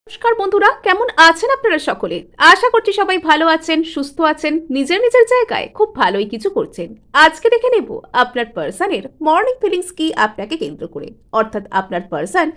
নমস্কার বন্ধুরা, কেমন আছেন আপনারা সকলে? আশা করছি সবাই ভালো আছেন, সুস্থ আছেন, নিজের নিজের জায়গায় খুব ভালোই কিছু করছেন। আজকে দেখে নেব আপনার পার্সনের মর্নিং ফিলিংস কি আপনাকে কেন্দ্র করে, অর্থাৎ আপনার পার্সন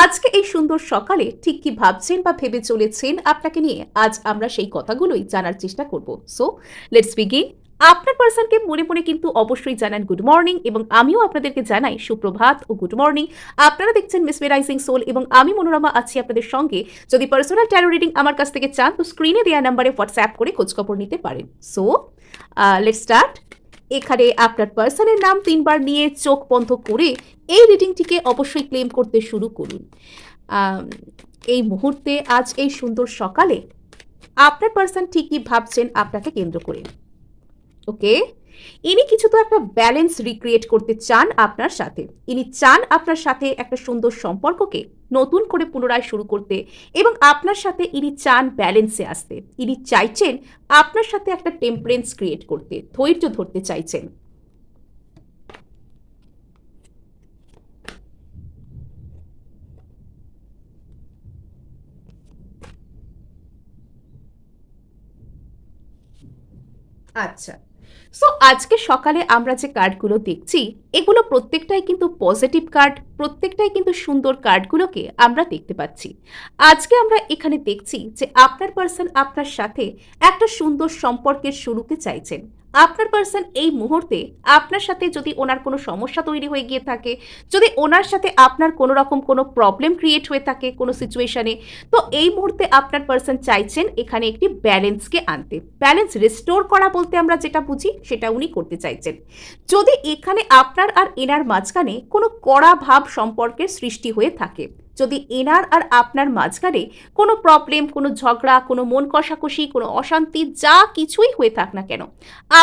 আজকে এই সুন্দর সকালে ঠিক কি ভাবছেন বা ভেবে চলেছেন আপনাকে নিয়ে। আজ আমরা সেই কথাগুলোই জানার চেষ্টা করব। So let's begin. আপনার পার্সনকে মনে মনে কিন্তু অবশ্যই জানান গুড মর্নিং, এবং আমিও আপনাদেরকে জানাই সুপ্রভাত ও গুড মর্নিং। আপনারা দেখছেন মিসমেরাইজিং সোল এবং আমি মনোরমা আছি আপনাদের সঙ্গে। যদি পার্সোনাল ট্যারো রিডিং আমার কাছ থেকে চান তো স্ক্রিনে দেওয়া নাম্বারে হোয়াটসঅ্যাপ করে খোঁজখবর নিতে পারেন। So let's start. এখানে আপনার পার্সনের নাম 3বার নিয়ে চোখ বন্ধ করে এই রিডিংটিকে অবশ্যই ক্লেম করতে শুরু করুন। এই মুহূর্তে আজ এই সুন্দর সকালে আপনার পার্সন ঠিকই ভাবছেন আপনাকে কেন্দ্র করে। ওকে, ইনি কিছু তো একটা ব্যালেন্স রিক্রিয়েট করতে চান আপনার সাথে। ইনি চান আপনার সাথে একটা সুন্দর সম্পর্ককে নতুন করে পুনরায় শুরু করতে, এবং আপনার সাথে ইনি চান ব্যালেন্সে আসতে। ইনি চাইছেন আপনার সাথে একটা টেম্পারেন্স ক্রিয়েট করতে, ধৈর্য ধরতে চাইছেন। আচ্ছা, সো আজকে সকালে আমরা যে কার্ডগুলো দেখছি এগুলো প্রত্যেকটাই কিন্তু পজিটিভ কার্ড, প্রত্যেকটাই কিন্তু সুন্দর কার্ডগুলোকে আমরা দেখতে পাচ্ছি। আজকে আমরা এখানে দেখছি যে আপনার পার্সন আপনার সাথে একটা সুন্দর সম্পর্কের শুরুকে চাইছেন। আপনার পার্সন এই মুহূর্তে আপনার সাথে যদি ওনার কোনো সমস্যা তৈরি হয়ে গিয়ে থাকে, যদি ওনার সাথে আপনার কোনো রকম কোনো প্রবলেম ক্রিয়েট হয়ে থাকে কোনো সিচুয়েশনে, তো এই মুহূর্তে আপনার পার্সন চাইছেন এখানে একটি ব্যালেন্সকে আনতে। ব্যালেন্স রিস্টোর করা বলতে আমরা যেটা বুঝি সেটা উনি করতে চাইছেন। যদি এখানে আপনার আর এনার মাঝখানে কোনো কড়া ভাব সম্পর্কের সৃষ্টি হয়ে থাকে, যদি এনার আর আপনার মাঝখানে কোনো প্রবলেম, কোনো ঝগড়া, কোনো মন কষাকষি, কোনো অশান্তি যা কিছুই হয়ে থাক না কেন,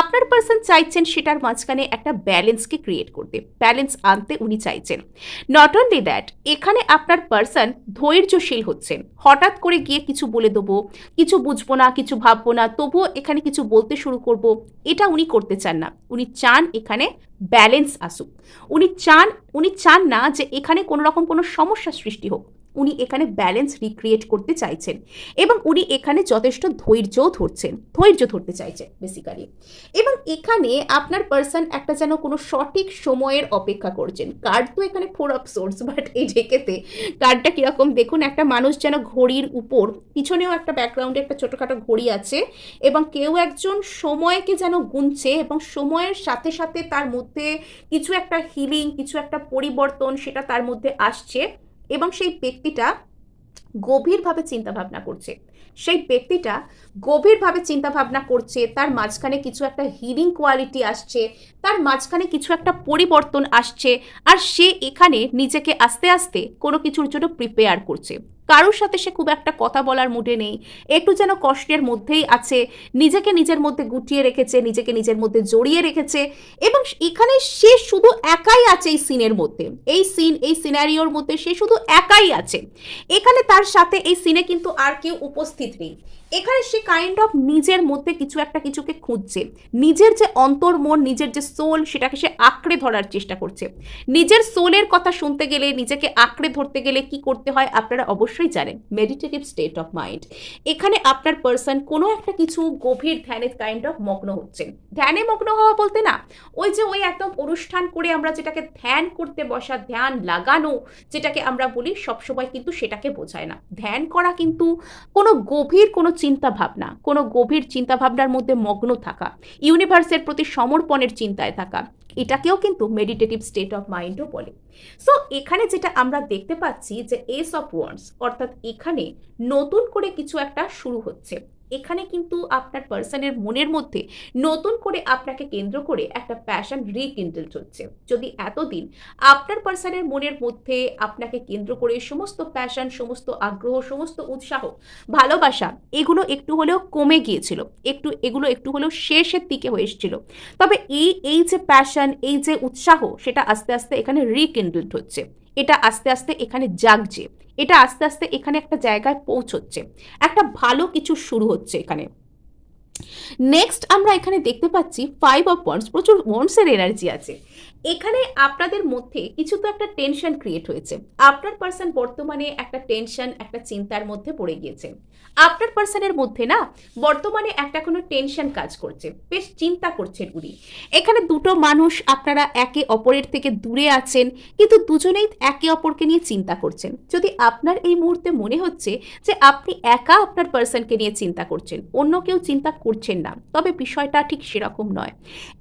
আপনার পার্সন চাইছেন সেটার মাঝখানে একটা ব্যালেন্সকে ক্রিয়েট করতে, ব্যালেন্স আনতে উনি চাইছেন। নট অনলি দ্যাট, এখানে আপনার পার্সন ধৈর্যশীল হচ্ছেন। হঠাৎ করে গিয়ে কিছু বলে দেবো, কিছু বুঝবো না, কিছু ভাববো না, তবুও এখানে কিছু বলতে শুরু করব, এটা উনি করতে চান না। উনি চান এখানে ব্যালেন্স আসুক। উনি চান না যে এখানে কোনো রকম কোনো সমস্যা সৃষ্টি হোক। উনি এখানে ব্যালেন্স রিক্রিয়েট করতে চাইছেন, এবং উনি এখানে যথেষ্ট ধৈর্য ধরতে চাইছেন বেসিক্যালি। এবং এখানে আপনার পার্সন একটা যেন কোনো সঠিক সময়ের অপেক্ষা করছেন। কার্ড তো এখানে 4 অফ সোর্স, বাট এই ঢেকেতে কার্ডটা কিরকম দেখুন, একটা মানুষ যেন ঘড়ির উপর, পিছনেও একটা ব্যাকগ্রাউন্ডে একটা ছোটোখাটো ঘড়ি আছে, এবং কেউ একজন সময়কে যেন গুনছে, এবং সময়ের সাথে সাথে তার মধ্যে কিছু একটা হিলিং, কিছু একটা পরিবর্তন সেটা তার মধ্যে আসছে, এবং সেই ব্যক্তিটা গভীরভাবে চিন্তাভাবনা করছে। সেই ব্যক্তিটা গভীরভাবে চিন্তাভাবনা করছে, তার মাঝখানে কিছু একটা হিলিং কোয়ালিটি আসছে, তার মাঝখানে কিছু একটা পরিবর্তন আসছে, আর সে এখানে নিজেকে আস্তে আস্তে কোনো কিছুর জন্য প্রিপেয়ার করছে। কারোর সাথে সে খুব একটা কথা বলার মুডে নেই, একটু যেন কষ্টের মধ্যেই আছে, নিজেকে নিজের মধ্যে গুটিয়ে রেখেছে, নিজেকে নিজের মধ্যে জড়িয়ে রেখেছে, এবং এখানে সে শুধু একাই আছে এই সিনের মধ্যে, এই সিনারিওর মধ্যে সে শুধু একাই আছে। এখানে তার সাথে এই সিনে কিন্তু আর কেউ উপস্থিত নেই। এখানে সে কাইন্ড অফ নিজের মধ্যে কিছু একটা কিছুকে খুঁজছে, নিজের যে অন্তর্মন, নিজের যে সোল, সেটাকে সে আঁকড়ে ধরার চেষ্টা করছে। নিজের সোলের কথা শুনতে গেলে, নিজেকে আঁকড়ে ধরতে গেলে কি করতে হয় আপনারা অবশ্যই জানেন, মেডিটেটিভ স্টেট অফ মাইন্ড। এখানে আপনার পার্সন কোনো একটা কিছু গভীর ধ্যানে কাইন্ড অফ মগ্ন হচ্ছেন। ধ্যানে মগ্ন হওয়া বলতে না ওই একদম অনুষ্ঠান করে আমরা যেটাকে ধ্যান করতে বসা, ধ্যান লাগানো যেটাকে আমরা বলি, সবসময় কিন্তু সেটাকে বোঝায় না। ধ্যান করা কিন্তু কোনো গভীর কোনো চিন্তা ভাবনা, কোনো গভীর চিন্তা ভাবনার মধ্যে মগ্ন থাকা, ইউনিভার্সের প্রতি সমর্পণের চিন্তায় থাকা, এটাকেও কিন্তু মেডিটেটিভ স্টেট অফ মাইন্ডও বলে। সো এখানে যেটা আমরা দেখতে পাচ্ছি যে এস অফ ওয়ান্ডস, অর্থাৎ এখানে নতুন করে কিছু একটা শুরু হচ্ছে। এখানে কিন্তু আপনার পার্সনের মনের মধ্যে নতুন করে আপনাকে কেন্দ্র করে একটা প্যাশন রিকিন্ডলড হচ্ছে। যদি এতদিন আপনার পার্সনের মনের মধ্যে আপনাকে কেন্দ্র করে সমস্ত প্যাশন, সমস্ত আগ্রহ, সমস্ত উৎসাহ, ভালোবাসা, এগুলো একটু হলেও কমে গিয়েছিল, এগুলো একটু হলেও শেষের দিকে হয়ে এসেছিল, তবে এই যে প্যাশন, এই যে উৎসাহ, সেটা আস্তে আস্তে এখানে রিকিন্ডলড হচ্ছে। এটা আস্তে আস্তে এখানে জাগছে, এটা আস্তে আস্তে এখানে একটা জায়গায় পৌঁছচ্ছে, একটা ভালো কিছু শুরু হচ্ছে এখানে। নেক্সট আমরা এখানে দেখতে পাচ্ছি 5 অফ ওয়ান্ডস, প্রচুর ওয়ান্ডসের এনার্জি আছে। এখানে আপনাদের মধ্যে কিছু তো একটা টেনশন ক্রিয়েট হয়েছে। আপনার পার্সন বর্তমানে একটা টেনশন, একটা চিন্তার মধ্যে পড়ে গিয়েছে। আপনার পার্সনের মধ্যে না বর্তমানে একটা কোনো টেনশন কাজ করছে, বেশ চিন্তা করছেন উনি। এখানে দুটো মানুষ আপনারা একে অপরের থেকে দূরে আছেন, কিন্তু দুজনেই একে অপরকে নিয়ে চিন্তা করছেন। যদি আপনার এই মুহূর্তে মনে হচ্ছে যে আপনি একা আপনার পার্সনকে নিয়ে চিন্তা করছেন, অন্য কেউ চিন্তা করছেন না, তবে বিষয়টা ঠিক সেরকম নয়।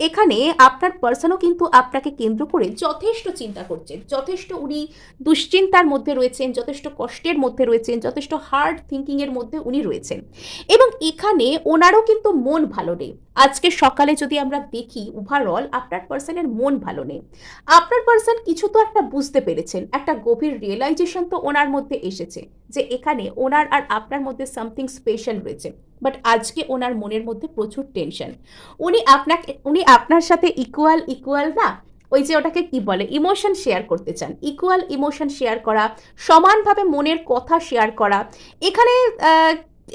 এখানে আপনার পার্সনও কিন্তু আপনাকে কেন্দ্র করে যথেষ্ট চিন্তা করছেন, যথেষ্ট উনি দুশ্চিন্তার মধ্যে রয়েছেন, যথেষ্ট কষ্টের মধ্যে রয়েছেন, যথেষ্ট হার্ড থিঙ্কিংয়ের মধ্যে উনি রয়েছেন। এবং এখানে ওনারও কিন্তু মন ভালো নেই। আজকে সকালে যদি আমরা দেখি, ওভারঅল আপনার পার্সনের মন ভালো নেই। আপনার পার্সন কিছু তো একটা বুঝতে পেরেছেন, একটা গভীর রিয়েলাইজেশন তো ওনার মধ্যে এসেছে যে এখানে ওনার আর আপনার মধ্যে সামথিং স্পেশাল রয়েছে। বাট আজকে ওনার মনের মধ্যে প্রচুর টেনশন। উনি আপনার সাথে ইকুয়াল ইকুয়াল না, ওই যে ওটাকে কি বলে, ইমোশন শেয়ার করতে চান, ইকুয়াল ইমোশন শেয়ার করা, সমানভাবে মনের কথা শেয়ার করা। এখানে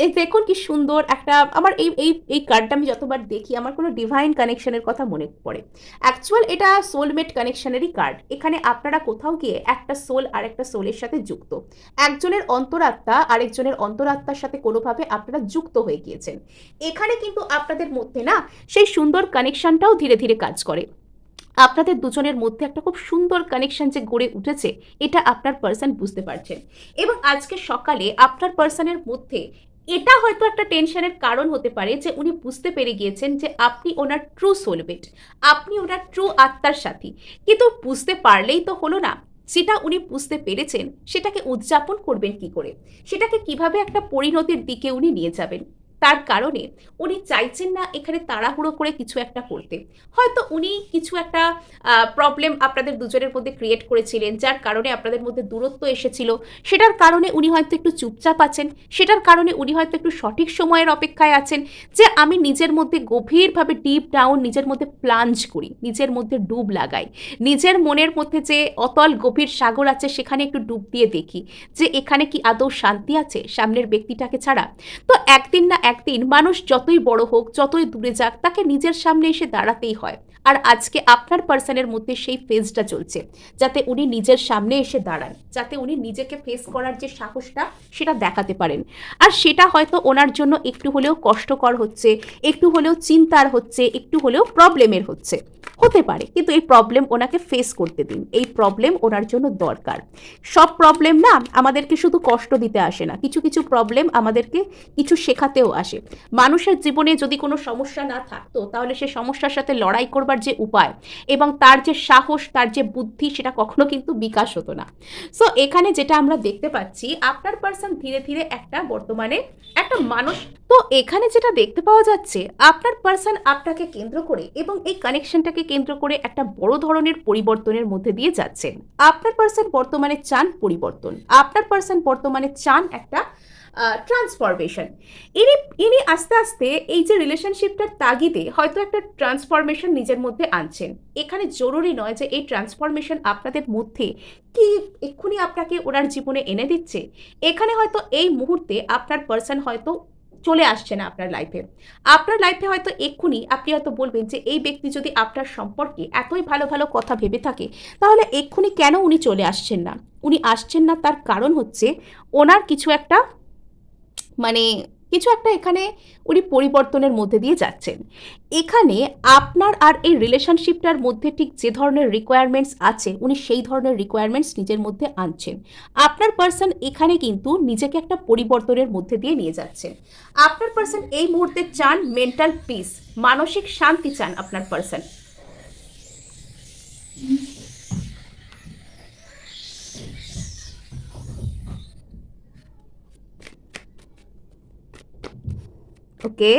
এই দেখুন কি সুন্দর একটা, আমার এই এই এই কার্ডটা আমি যতবার দেখি আমার কোনো ডিভাইন কানেকশনের কথা মনে পড়ে। অ্যাকচুয়াল এটা সোলমেট কানেকশনেরই কার্ড। এখানে আপনারা কোথাও গিয়ে একটা সোল আর একটা সোলের সাথে যুক্ত, একজনের অন্তরাত্মা আরেকজনের অন্তরাত্মার সাথে কোনোভাবে আপনারা যুক্ত হয়ে গিয়েছেন। এখানে কিন্তু আপনাদের মধ্যে না সেই সুন্দর কানেকশনটাও ধীরে ধীরে কাজ করে। আপনাদের দুজনের মধ্যে একটা খুব সুন্দর কানেকশন যে গড়ে উঠেছে, এটা আপনার পার্সন বুঝতে পারছেন। এবং আজকে সকালে আপনার পার্সনের মধ্যে এটা হয়তো একটা টেনশনের কারণ হতে পারে যে উনি বুঝতে পেরে গিয়েছেন যে আপনি ওনার ট্রু সোলমেট, আপনি ওনার ট্রু আত্মার সাথী। কিন্তু বুঝতে পারলেই তো হলো না, যেটা উনি বুঝতে পেরেছেন সেটাকে উদযাপন করবেন কি করে, সেটাকে কিভাবে একটা পরিণতির দিকে উনি নিয়ে যাবেন। তার কারণে উনি চাইছেন না এখানে তাড়াহুড়ো করে কিছু একটা করতে। হয়তো উনি কিছু একটা প্রবলেম আপনাদের দুজনের মধ্যে ক্রিয়েট করেছিলেন, যার কারণে আপনাদের মধ্যে দূরত্ব এসেছিল। সেটার কারণে উনি হয়তো একটু চুপচাপ আছেন, সেটার কারণে উনি হয়তো একটু সঠিক সময়ের অপেক্ষায় আছেন যে আমি নিজের মধ্যে গভীরভাবে ডিপ ডাউন নিজের মধ্যে প্লাঞ্জ করি, নিজের মধ্যে ডুব লাগাই, নিজের মনের মধ্যে যে অতল গভীর সাগর আছে সেখানে একটু ডুব দিয়ে দেখি যে এখানে কি আদৌ শান্তি আছে সামনের ব্যক্তিটাকে ছাড়া। তো একদিন না একদিন মানুষ যতই বড় হোক, যতই দূরে যাক, তাকে নিজের সামনে এসে দাঁড়াতেই হয়। আর আজকে আপনার পার্সনের মধ্যে সেই ফেজটা চলছে, যাতে উনি নিজের সামনে এসে দাঁড়ান, যাতে উনি নিজেকে ফেস করার যে সাহসটা সেটা দেখাতে পারেন। আর সেটা হয়তো ওনার জন্য একটু হলেও কষ্টকর হচ্ছে, একটু হলেও চিন্তার হচ্ছে, একটু হলেও প্রবলেমের হচ্ছে, হতে পারে। কিন্তু এই প্রবলেম ওনাকে ফেস করতে দিন, এই প্রবলেম ওনার জন্য দরকার। সব প্রবলেম না আমাদেরকে শুধু কষ্ট দিতে আসে না, কিছু কিছু প্রবলেম আমাদেরকে কিছু শেখাতেও আসে। মানুষের জীবনে যদি কোনো সমস্যা না থাকতো, তাহলে সে সমস্যার সাথে লড়াই করবার যে উপায় এবং তার যে সাহস, তার যে বুদ্ধি, সেটা কখনো কিন্তু বিকাশ হতো না। সো এখানে যেটা আমরা দেখতে পাচ্ছি, আপনার পার্সন ধীরে ধীরে একটা বর্তমানে একটা মানুষ, তো এখানে যেটা দেখতে পাওয়া যাচ্ছে আপনার পার্সন আপনাকে কেন্দ্র করে এবং এই কানেকশনটাকে কেন্দ্র করে একটা বড় ধরনের পরিবর্তনের মধ্যে দিয়ে যাচ্ছেন। আপনার পার্সন বর্তমানে চান পরিবর্তন, আপনার পার্সন বর্তমানে চান একটা ট্রান্সফরমেশন। ইনি ইনি আস্তে আস্তে এই যে রিলেশনশিপটার তাগিদে হয়তো একটা ট্রান্সফরমেশন নিজের মধ্যে আনছেন। এখানে জরুরি নয় যে এই ট্রান্সফরমেশন আপনাদের মধ্যে কি এক্ষুনি আপনাকে ওনার জীবনে এনে দিচ্ছে। এখানে হয়তো এই মুহূর্তে আপনার পার্সন হয়তো চলে আসছে না আপনার লাইফে। আপনার লাইফে হয়তো এক্ষুনি আপনি হয়তো বলবেন যে এই ব্যক্তি যদি আপনার সম্পর্কে এতই ভালো ভালো কথা ভেবে থাকে, তাহলে এক্ষুনি কেন উনি চলে আসছেন না। উনি আসছেন না, তার কারণ হচ্ছে ওনার কিছু একটা, মানে কিছু একটা এখানে উনি পরিবর্তনের মধ্যে দিয়ে যাচ্ছেন। এখানে আপনার আর এই রিলেশনশিপটার মধ্যে ঠিক যে ধরনের রিকোয়ারমেন্টস আছে, উনি সেই ধরনের রিকোয়ারমেন্টস নিজের মধ্যে আনছেন। আপনার পার্সন এখানে কিন্তু নিজেকে একটা পরিবর্তনের মধ্যে দিয়ে নিয়ে যাচ্ছেন। আপনার পার্সন এই মুহূর্তে চান মেন্টাল পিস, মানসিক শান্তি চান আপনার পার্সন। ওকে,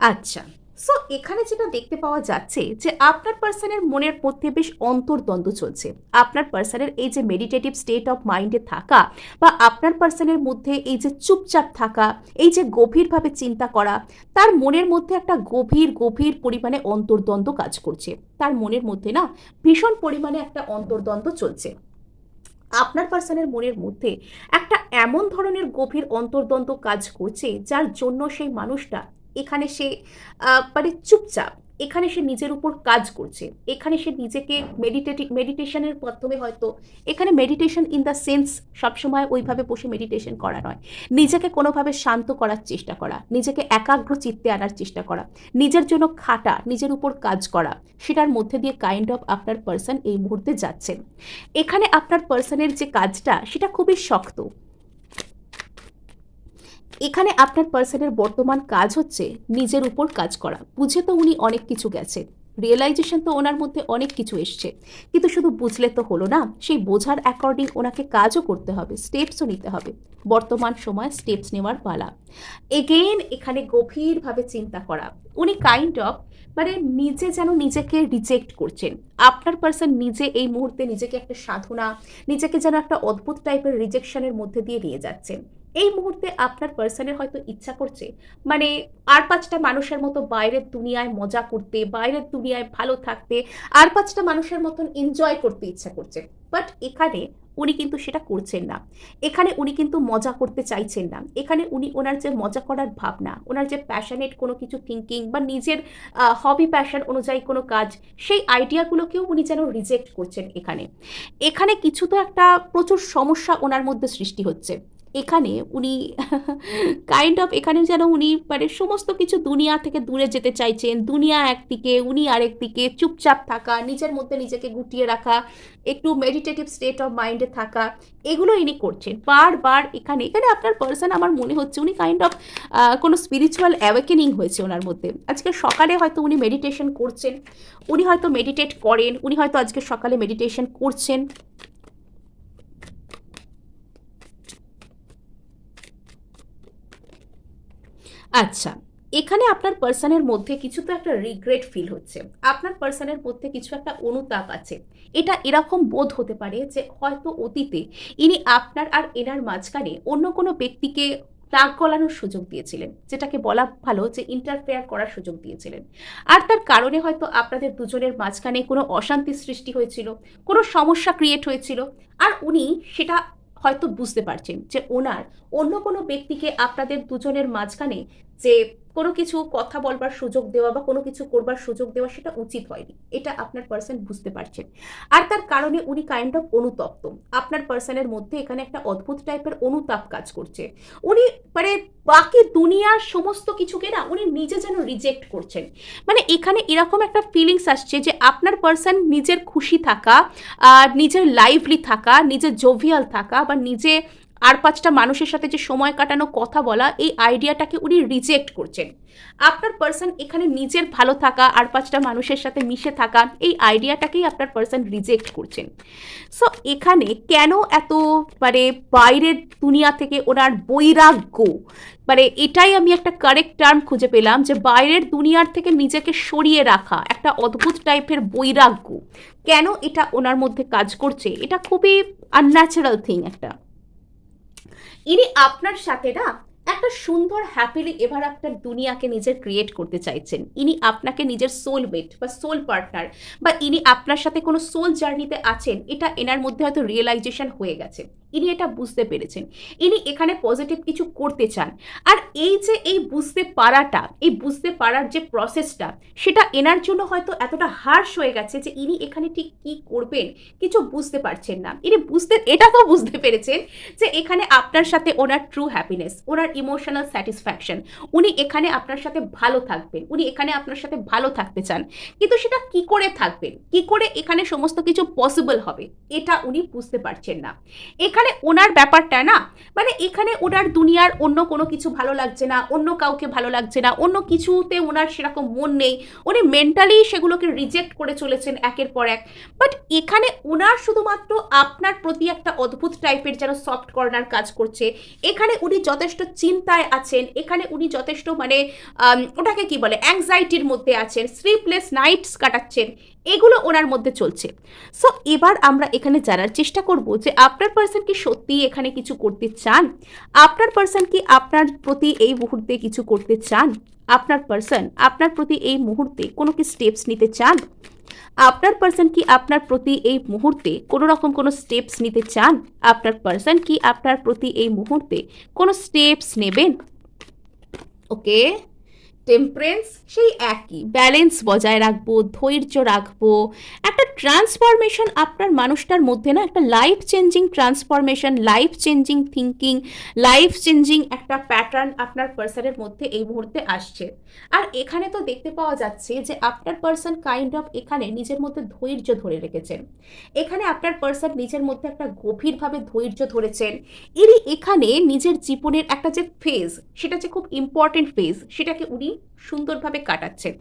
আচ্ছা। সো এখানে যেটা দেখতে পাওয়া যাচ্ছে যে আপনার পার্সনের মনের মধ্যে বেশ অন্তর্দ্বন্দ্ব চলছে। আপনার পার্সনের এই যে মেডিটেটিভ স্টেট অফ মাইন্ডে থাকা বা আপনার পার্সনের মধ্যে এই যে চুপচাপ থাকা, এই যে গভীরভাবে চিন্তা করা, তার মনের মধ্যে একটা গভীর গভীর পরিমাণে অন্তর্দ্বন্দ্ব কাজ করছে। তার মনের মধ্যে না ভীষণ পরিমাণে একটা অন্তর্দ্বন্দ্ব চলছে। আপনার পার্সনের মনের মধ্যে একটা এমন ধরনের গভীর অন্তর্দ্বন্দ্ব কাজ করছে যার জন্য সেই মানুষটা এখানে সে মানে চুপচাপ, এখানে সে নিজের উপর কাজ করছে, এখানে সে নিজেকে মেডিটেশনের মাধ্যমে হয়তো, এখানে মেডিটেশন ইন দ্য সেন্স সবসময় ওইভাবে বসে মেডিটেশন করা নয়, নিজেকে কোনোভাবে শান্ত করার চেষ্টা করা, নিজেকে একাগ্র চিত্তে আনার চেষ্টা করা, নিজের জন্য খাটা, নিজের উপর কাজ করা, সেটার মধ্যে দিয়ে কাইন্ড অফ আপনার পার্সন এই মুহূর্তে যাচ্ছেন। এখানে আপনার পার্সনের যে কাজটা সেটা খুবই শক্ত। এখানে আপনার পার্সনের বর্তমান কাজ হচ্ছে নিজের উপর কাজ করা। বুঝে তো উনি অনেক কিছু গেছেন, রিয়েলাইজেশন তো ওনার মধ্যে অনেক কিছু এসছে, কিন্তু শুধু বুঝলে তো হলো না, সেই বোঝার অ্যাকর্ডিং ওনাকে কাজও করতে হবে, স্টেপসও নিতে হবে। বর্তমান সময় স্টেপস নেওয়ার পালা। এগেইন এখানে গভীরভাবে চিন্তা করা। উনি কাইন্ড অফ মানে নিজে যেন নিজেকে রিজেক্ট করছেন। আপনার পার্সন নিজে এই মুহূর্তে নিজেকে একটা সাধনা, নিজেকে যেন একটা অদ্ভুত টাইপের রিজেকশনের মধ্যে দিয়ে নিয়ে যাচ্ছেন। এই মুহূর্তে আপনার পার্সনের হয়তো ইচ্ছা করছে মানে আর পাঁচটা মানুষের মতো বাইরের দুনিয়ায় মজা করতে, বাইরের দুনিয়ায় ভালো থাকতে, আর পাঁচটা মানুষের মতন এনজয় করতে ইচ্ছা করছে। বাট এখানে উনি কিন্তু সেটা করছেন না। এখানে উনি কিন্তু মজা করতে চাইছেন না। এখানে উনি ওনার যে মজা করার ভাবনা, ওনার যে প্যাশনেট কোনো কিছু থিঙ্কিং বা নিজের হবি প্যাশন অনুযায়ী কোনো কাজ, সেই আইডিয়াগুলোকেও উনি যেন রিজেক্ট করছেন। এখানে এখানে কিছু তো একটা প্রচুর সমস্যা ওনার মধ্যে সৃষ্টি হচ্ছে। এখানে উনি কাইন্ড অফ এখানে যেন উনি মানে সমস্ত কিছু দুনিয়া থেকে দূরে যেতে চাইছেন। দুনিয়া একদিকে, উনি আরেক দিকে, চুপচাপ থাকা, নিজের মধ্যে নিজেকে গুটিয়ে রাখা, একটু মেডিটেটিভ স্টেট অফ মাইন্ডে থাকা, এগুলো ইনি করছেন বারবার। এখানে এখানে আপনার পার্সন আমার মনে হচ্ছে উনি কাইন্ড অফ কোনো স্পিরিচুয়াল অ্যাওয়েকেনিং হয়েছে ওনার মধ্যে। আজকে সকালে হয়তো উনি মেডিটেশন করছেন, উনি হয়তো মেডিটেট করেন, উনি হয়তো আজকে সকালে মেডিটেশন করছেন। আচ্ছা, এখানে আপনার পার্সনের মধ্যে কিছু তো একটা রিগ্রেট ফিল হচ্ছে। আপনার পার্সনের মধ্যে কিছু একটা অনুতাপ আছে। এটা এরকম বোধ হতে পারে যে হয়তো অতীতে ইনি আপনার আর এনার মাঝখানে অন্য কোনো ব্যক্তিকে নাক গলানোর সুযোগ দিয়েছিলেন, যেটাকে বলা ভালো যে ইন্টারফেয়ার করার সুযোগ দিয়েছিলেন। আর তার কারণে হয়তো আপনাদের দুজনের মাঝখানে কোনো অশান্তি সৃষ্টি হয়েছিল, কোনো সমস্যা ক্রিয়েট হয়েছিল। আর উনি সেটা হয়তো বুঝতে পারছেন যে ওনার অন্য কোনো ব্যক্তিকে আপনাদের দুজনের মাঝখানে যে কোনো কিছু কথা বলবার সুযোগ দেওয়া বা কোনো কিছু করবার সুযোগ দেওয়া সেটা উচিত হয়নি, এটা আপনার পার্সন বুঝতে পারছেন। আর তার কারণে উনি কাইন্ড অফ অনুতপ্ত। আপনার পার্সনের মধ্যে এখানে একটা অদ্ভুত টাইপের অনুতাপ কাজ করছে। উনি মানে বাকি দুনিয়ার সমস্ত কিছুকে না উনি নিজে যেন রিজেক্ট করছেন। মানে এখানে এরকম একটা ফিলিংস আসছে যে আপনার পার্সন নিজের খুশি থাকা, নিজের লাইভলি থাকা, নিজের জোভিয়াল থাকা বা নিজে আর পাঁচটা মানুষের সাথে যে সময় কাটানো, কথা বলা, এই আইডিয়াটাকে উনি রিজেক্ট করছেন। আপনার পার্সন এখানে নিজের ভালো থাকা, আর পাঁচটা মানুষের সাথে মিশে থাকা, এই আইডিয়াটাকেই আপনার পার্সন রিজেক্ট করছেন। সো এখানে কেন এত মানে বাইরের দুনিয়া থেকে ওনার বৈরাগ্য, মানে এটাই আমি একটা কারেক্ট টার্ম খুঁজে পেলাম যে বাইরের দুনিয়ার থেকে নিজেকে সরিয়ে রাখা, একটা অদ্ভুত টাইপের বৈরাগ্য, কেন এটা ওনার মধ্যে কাজ করছে, এটা খুবই আনন্যাচারাল থিং একটা। ইনি আপনার সাথে না একটা সুন্দর হ্যাপিলি এভার আফটার দুনিয়াকে নিজের ক্রিয়েট করতে চাইছেন। ইনি আপনাকে নিজের সোলমেট বা সোল পার্টনার, বা ইনি আপনার সাথে কোনো সোল জার্নিতে আছেন, এটা এনার মধ্যে হয়তো রিয়েলাইজেশন হয়ে গেছে। ইনি এটা বুঝতে পেরেছেন। ইনি এখানে পজিটিভ কিছু করতে চান। আর এই যে এই বুঝতে পারাটা, এই বুঝতে পারার যে প্রসেসটা, সেটা এনার জন্য হয়তো এতটা হার্শ হয়ে গেছে যে ইনি এখানে ঠিক কি করবেন কিছু বুঝতে পারছেন না। ইনি এটা তো বুঝতে পেরেছেন যে এখানে আপনার সাথে ওনার ট্রু হ্যাপিনেস, ওনার ইমোশনাল স্যাটিসফ্যাকশন, উনি এখানে আপনার সাথে ভালো থাকবেন, উনি এখানে আপনার সাথে ভালো থাকতে চান। কিন্তু সেটা কি করে থাকবেন, কি করে এখানে সমস্ত কিছু পসিবল হবে, এটা উনি বুঝতে পারছেন না। এখানে এখানে ওনার ব্যাপারটা না, মানে এখানে ওনার দুনিয়ার অন্য কোনো কিছু ভালো লাগছে না, অন্য কাউকে ভালো লাগছে না, অন্য কিছুতে ওনার সেরকম মন নেই, উনি মেন্টালি সেগুলোকে রিজেক্ট করে চলেছেন একের পর এক। বাট এখানে ওনার শুধুমাত্র আপনার প্রতি একটা অদ্ভুত টাইপের যেন সফট কর্নার কাজ করছে। এখানে উনি যথেষ্ট চিন্তায় আছেন, এখানে উনি যথেষ্ট মানে ওটাকে কি বলে অ্যাংজাইটির মধ্যে আছেন, স্লিপলেস নাইটস কাটাচ্ছেন, এগুলো ওনার মধ্যে চলছে। সো এবার আমরা এখানে জানার চেষ্টা করব যে আপনার পার্সন কি সত্যিই এখানে কিছু করতে চান, আপনার পার্সন কি আপনার প্রতি এই মুহূর্তে কিছু করতে চান, আপনার পার্সন আপনার প্রতি এই মুহূর্তে কোনো কি স্টেপস নিতে চান, আপনার পার্সন কি আপনার প্রতি এই মুহূর্তে কোনো রকম কোনো স্টেপস নিতে চান, আপনার পার্সন কি আপনার প্রতি এই মুহূর্তে কোনো স্টেপস নেবেন। ওকে, টেম্পারেন্স সেই একই, ব্যালেন্স বজায় রাখবো, ধৈর্য রাখবো, একটা ট্রান্সফরমেশন আপনার মানুষটার মধ্যে না, একটা life changing transformation, life changing thinking, life changing একটা প্যাটার্ন আপনার পার্সনের মধ্যে এই মুহূর্তে আসছে। আর এখানে তো দেখতে পাওয়া যাচ্ছে যে আপনার পার্সন কাইন্ড অফ এখানে নিজের মধ্যে ধৈর্য ধরে রেখেছেন, এখানে আপনার পার্সন নিজের মধ্যে একটা গভীরভাবে ধৈর্য ধরেছেন। এরই এখানে নিজের জীবনের একটা যে ফেজ, সেটা যে খুব ইম্পর্টেন্ট ফেজ, সেটাকে উনি সুন্দরভাবে কাটাচ্ছেন।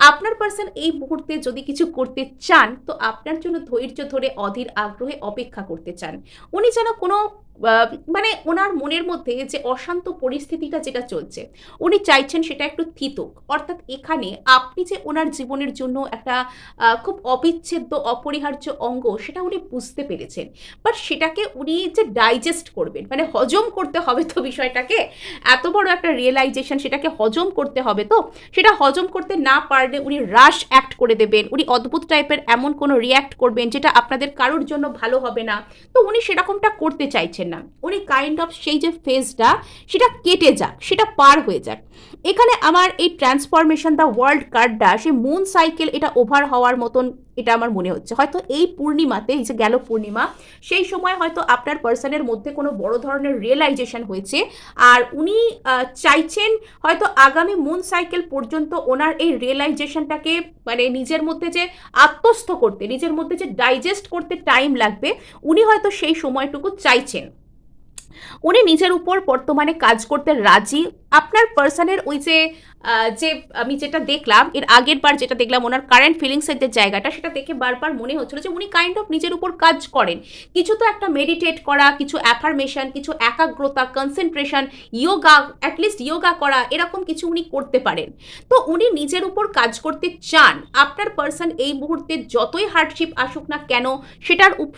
আপনার পার্সন এই মুহূর্তে যদি কিছু করতে চান তো আপনার জন্য ধৈর্য ধরে অধীর আগ্রহে অপেক্ষা করতে চান। উনি যেন কোনো মানে ওনার মনের মধ্যে যে অশান্ত পরিস্থিতিটা যেটা চলছে, উনি চাইছেন সেটা একটু থিতুক। অর্থাৎ এখানে আপনি যে ওনার জীবনের জন্য একটা খুব অবিচ্ছেদ্য অপরিহার্য অঙ্গ, সেটা উনি বুঝতে পেরেছেন। বাট সেটাকে উনি যে ডাইজেস্ট করবেন, মানে হজম করতে হবে তো বিষয়টাকে, এত বড় একটা রিয়েলাইজেশন, সেটাকে হজম করতে হবে তো, সেটা হজম করতে না পারলে উনি রাশ অ্যাক্ট করে দেবেন, উনি অদ্ভুত টাইপের এমন কোনো রিয়্যাক্ট করবেন যেটা আপনাদের কারোর জন্য ভালো হবে না। তো উনি সেরকমটা করতে চাইছেন না, উনি কাইন্ড অফ সেই যে ফেজটা সেটা কেটে যাক, সেটা পার হয়ে যাক। এখানে আমার এই ট্রান্সফরমেশন দ্য ওয়ার্ল্ড কার্ডটা সেই মুন সাইকেল, এটা ওভার হওয়ার মতন এটা আমার মনে হচ্ছে। হয়তো এই পূর্ণিমাতে, এই যে গেল পূর্ণিমা, সেই সময় হয়তো আপনার পার্সনের মধ্যে কোনো বড় ধরনের রিয়েলাইজেশন হয়েছে, আর উনি চাইছেন হয়তো আগামী মুন সাইকেল পর্যন্ত ওনার এই রিয়েলাইজেশনটাকে মানে নিজের মধ্যে যে আত্মস্থ করতে, নিজের মধ্যে যে ডাইজেস্ট করতে টাইম লাগবে, উনি হয়তো সেই সময়টুকু চাইছেন। উনি নিজের উপর বর্তমানে কাজ করতে রাজি। আপনার পার্সনের ওই যে যে আমি যেটা দেখলাম এর আগের বার, যেটা দেখলাম ওনার কারেন্ট ফিলিংসের যে জায়গাটা, সেটা দেখে বারবার মনে হচ্ছিল যে উনি কাইন্ড অফ নিজের উপর কাজ করেন। কিছু তো একটা মেডিটেট করা, কিছু অ্যাফার্মেশন, কিছু একাগ্রতা, কনসেন্ট্রেশন, ইয়োগা, অ্যাটলিস্ট ইয়োগা করা, এরকম কিছু উনি করতে পারেন। তো উনি নিজের উপর কাজ করতে চান। আপনার পার্সন এই মুহূর্তে যতই হার্ডশিপ আসুক না কেন,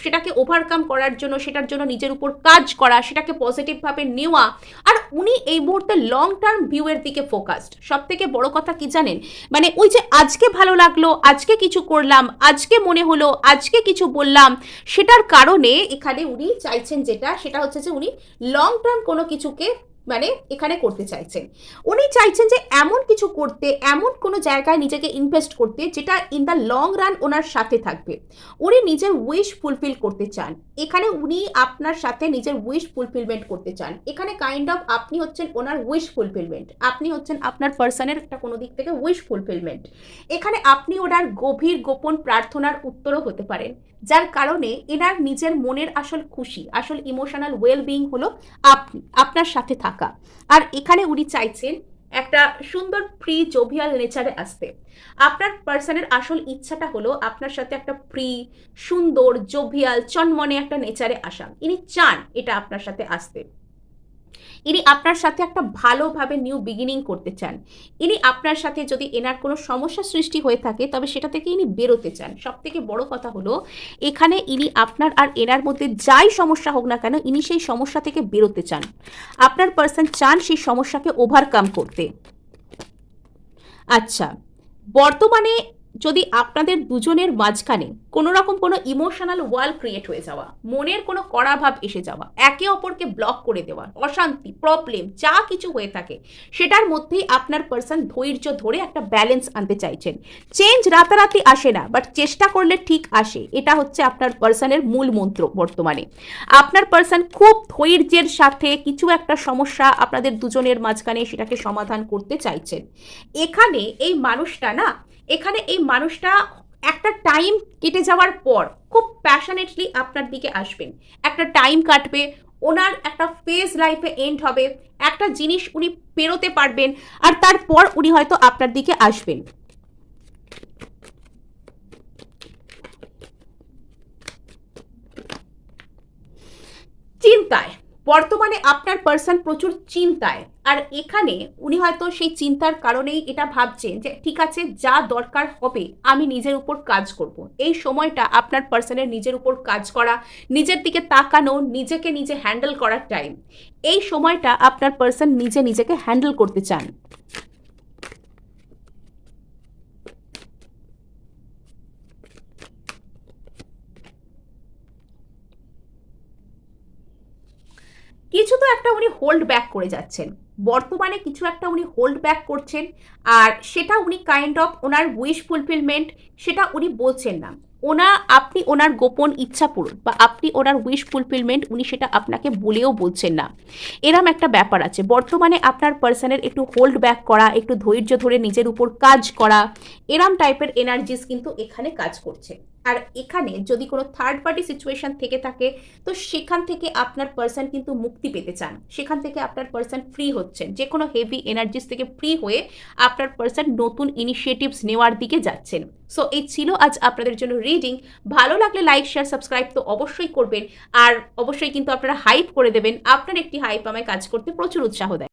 সেটাকে ওভারকাম করার জন্য, সেটার জন্য নিজের উপর কাজ করা, সেটাকে পজিটিভভাবে নেওয়া। আর উনি এই মুহূর্তে লং টার্ম ভিউয়ের দিকে ফোকাসড। সব থেকে বড় কথা কি জানেন, মানে ওই যে আজকে ভালো লাগলো, আজকে কিছু করলাম, আজকে মনে হলো, আজকে কিছু বললাম, সেটার কারণে এখানে উনি চাইছেন যেটা, সেটা হচ্ছে যে উনি লং টার্ম কোনো কিছুকে মানে এখানে করতে চাইছেন। উনি চাইছেন যে এমন কিছু করতে, এমন কোনো জায়গায় নিজেকে ইনভেস্ট করতে যেটা ইন দ্য লং রান ওনার সাথে থাকবে। উনি নিজের উইশ ফুলফিল করতে চান। এখানে উনি আপনার সাথে নিজের উইশ ফুলফিলমেন্ট করতে চান। এখানে কাইন্ড অফ আপনি হচ্ছেন ওনার উইশ ফুলফিলমেন্ট, আপনি হচ্ছেন আপনার পার্সনের একটা কোনো দিক থেকে উইশ ফুলফিলমেন্ট। এখানে আপনি ওনার গভীর গোপন প্রার্থনার উত্তরও হতে পারেন, যার কারণে এনার নিজের মনের আসল খুশি, আসল ইমোশনাল ওয়েলবিং হলো আপনি, আপনার সাথে থাকা। আর এখানে উনি চাইছেন একটা সুন্দর ফ্রি জোভিয়াল নেচারে আসতে। আপনার পার্সনের আসল ইচ্ছাটা হলো আপনার সাথে একটা ফ্রি, সুন্দর, জোভিয়াল, চনমনে একটা নেচারে আসা। ইনি চান এটা আপনার সাথে আসতে। ইনি আপনার সাথে একটা ভালোভাবে নিউ বিগিনিং করতে চান। ইনি আপনার সাথে যদি এনার কোনো সমস্যা সৃষ্টি হয়ে থাকে তবে সেটা থেকে ইনি বেরোতে চান। সব থেকে বড় কথা হলো এখানে ইনি আপনার আর এনার মধ্যে যাই সমস্যা হোক না কেন, ইনি সেই সমস্যা থেকে বেরোতে চান। আপনার পার্সন চান সেই সমস্যাকে ওভারকাম করতে। আচ্ছা, বর্তমানে যদি আপনাদের দুজনের মাঝখানে কোনো রকম কোনো ইমোশনাল ওয়াল ক্রিয়েট হয়ে যাওয়া, মনের কোনো কড়াভাব এসে যাওয়া, একে অপরকে ব্লক করে দেওয়া, অশান্তি, প্রবলেম যা কিছু হয়ে থাকে, সেটার মধ্যেই আপনার পার্সন ধৈর্য ধরে একটা ব্যালেন্স আনতে চাইছেন। চেঞ্জ রাতারাতি আসে না, বাট চেষ্টা করলে ঠিক আসে। এটা হচ্ছে আপনার পার্সনের মূল মন্ত্র বর্তমানে। আপনার পার্সন খুব ধৈর্যের সাথে কিছু একটা সমস্যা আপনাদের দুজনের মাঝখানে সেটাকে সমাধান করতে চাইছেন। এখানে এই মানুষটা একটা টাইম কেটে যাওয়ার পর খুব প্যাশনেটলি আপনার দিকে আসবেন, একটা টাইম কাটবে, ওনার একটা ফেজ লাইফে এন্ড হবে, একটা জিনিস উনি পেরোতে পারবেন, আর তারপর উনি হয়তো আপনার দিকে আসবেন। চিন্তায়, বর্তমানে আপনার পার্সন প্রচুর চিন্তায়, আর এখানে উনি হয়তো সেই চিন্তার কারণেই এটা ভাবছেন যে ঠিক আছে, যা দরকার হবে আমি নিজের উপর কাজ করব। এই সময়টা আপনার পার্সনের নিজের উপর কাজ করা, নিজের দিকে তাকানো, নিজেকে নিজে হ্যান্ডেল করার টাইম। এই সময়টা আপনার পার্সন নিজে নিজেকে হ্যান্ডেল করতে চান। কিছু তো একটা উনি হোল্ড ব্যাক করে যাচ্ছেন, বর্তমানে কিছু একটা উনি হোল্ড ব্যাক করছেন, আর সেটা উনি kind of owner wish fulfilment, সেটা উনি বলছেন না। আপনি ওনার গোপন ইচ্ছা পূরণ বা আপনি ওনার উইশ ফুলফিলমেন্ট উনি সেটা আপনাকে বলেও বলছেন না, এরম একটা ব্যাপার আছে। বর্তমানে আপনার পার্সনের একটু হোল্ড ব্যাক করা, একটু ধৈর্য ধরে নিজের উপর কাজ করা, এরম টাইপের এনার্জিস কিন্তু এখানে কাজ করছে। আর এখানে যদি কোনো থার্ড পার্টি সিচুয়েশন থেকে থাকে, তো সেখান থেকে আপনার পার্সন কিন্তু মুক্তি পেতে চান, সেখান থেকে আপনার পার্সন ফ্রি হচ্ছেন, যে কোনো হেভি এনার্জিস থেকে ফ্রি হয়ে আপনার পার্সন নতুন ইনিশিয়েটিভস নেওয়ার দিকে যাচ্ছেন। সো এই ছিল আজ আপনাদের জন্য রিডিং। ভালো লাগলে লাইক শেয়ার সাবস্ক্রাইব তো অবশ্যই করবেন, আর অবশ্যই কিন্তু আপনারা হাইপ করে দেবেন। আপনার একটি হাইপ আমায় কাজ করতে প্রচুর উৎসাহ দেয়।